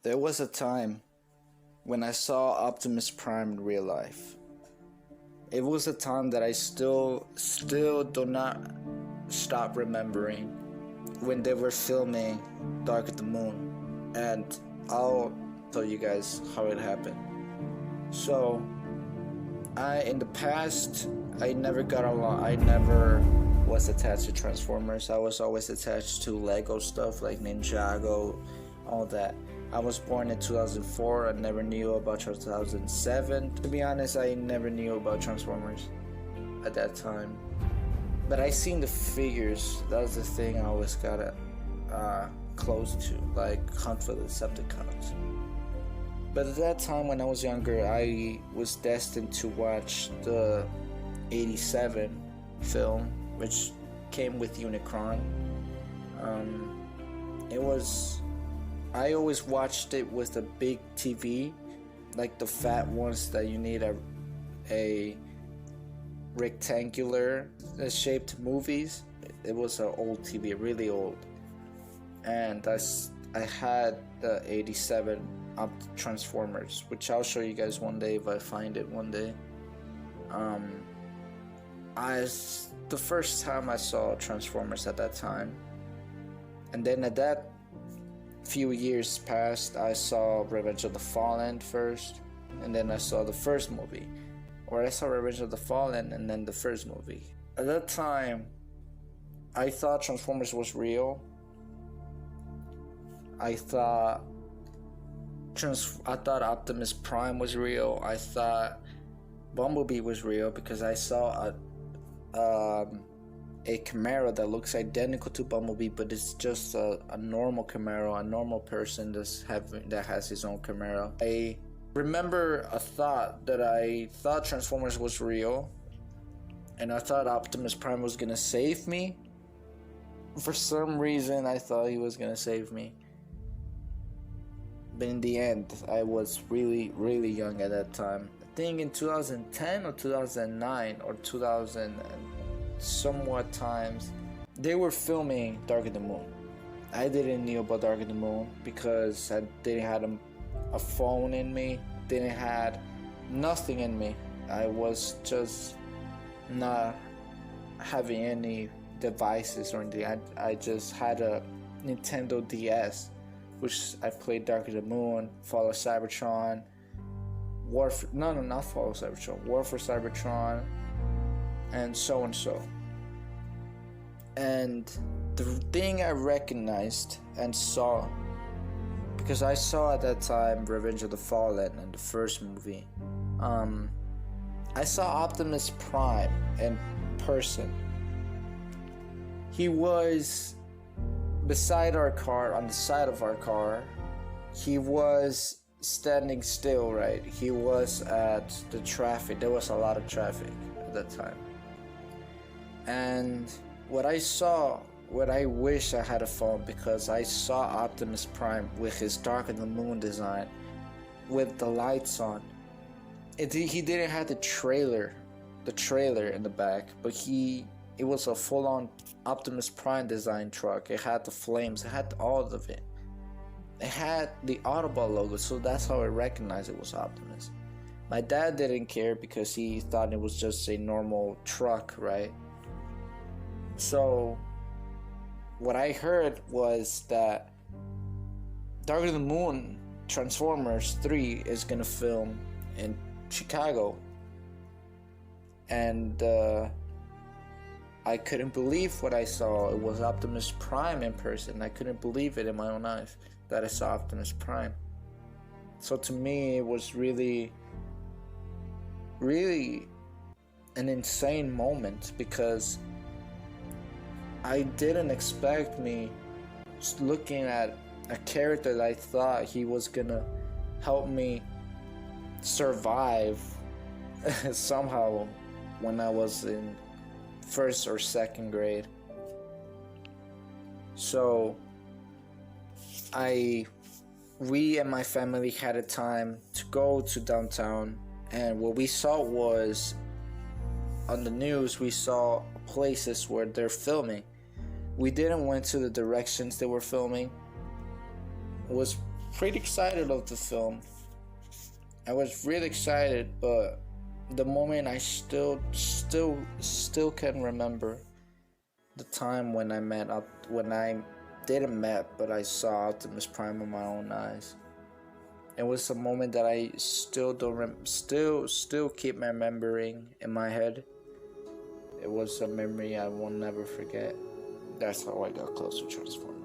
There was a time when I saw Optimus Prime in real life. It was a time that I still do not stop remembering when they were filming Dark of the Moon, and I'll tell you guys how it happened. So, in the past, I never got along. I never was attached to Transformers. I was always attached to Lego stuff like Ninjago, all that. I was born in 2004. I never knew about 2007. To be honest, I never knew about Transformers at that time. But I seen the figures. That was the thing I always got close to, like Hunt for the Decepticons. But at that time, when I was younger, I was destined to watch the '87 film, which came with Unicron. I always watched it with a big TV, like the fat ones that you need a rectangular shaped movies. It was an old TV, really old, and I had the '87 Transformers, which I'll show you guys one day if I find it one day. The first time I saw Transformers at that time, and then at that few years passed, I saw Revenge of the Fallen first, and then I saw the first movie, or I saw Revenge of the Fallen and then the first movie. At that time, I thought Transformers was real. I thought Optimus Prime was real. I thought Bumblebee was real because I saw a Camaro that looks identical to Bumblebee, but it's just a normal Camaro, a normal person that has his own Camaro. I remember a thought that I thought Transformers was real, and I thought Optimus Prime was gonna save me. For some reason, I thought he was gonna save me. But in the end, I was really, really young at that time. I think in 2010 or 2009 or 2000 somewhat times, they were filming Dark of the Moon. I didn't know about Dark of the Moon because I didn't have a phone in me, didn't have nothing in me. I was just not having any devices or anything. I just had a Nintendo DS, which I played Dark of the Moon, Fall of Cybertron, War for Cybertron, and so and so. And the thing I recognized and saw, because I saw at that time Revenge of the Fallen and the first movie, I saw Optimus Prime in person. He was beside our car, on the side of our car. He was standing still, right? He was at the traffic. There was a lot of traffic at that time. And what I wish I had a phone, because I saw Optimus Prime with his Dark of the Moon design, with the lights on. He didn't have the trailer in the back, but it was a full-on Optimus Prime design truck. It had the flames, it had all of it. It had the Autobot logo, so that's how I recognized it was Optimus. My dad didn't care because he thought it was just a normal truck, right? So what I heard was that Dark of the Moon Transformers 3 is gonna film in Chicago, and I couldn't believe what I saw. It was Optimus Prime in person. I couldn't believe it in my own eyes that I saw Optimus Prime. So to me, it was really, really an insane moment, because I didn't expect me looking at a character that I thought he was gonna help me survive somehow when I was in first or second grade. So we and my family had a time to go to downtown, and what we saw was, on the news, we saw places where they're filming. We didn't went to the directions they were filming. It was pretty excited of the film. I was really excited, but the moment I still can remember the time when I didn't met, but I saw Optimus Prime with my own eyes. It was a moment that I still don't still keep remembering in my head. It was a memory I will never forget. That's how I got close to Transformers.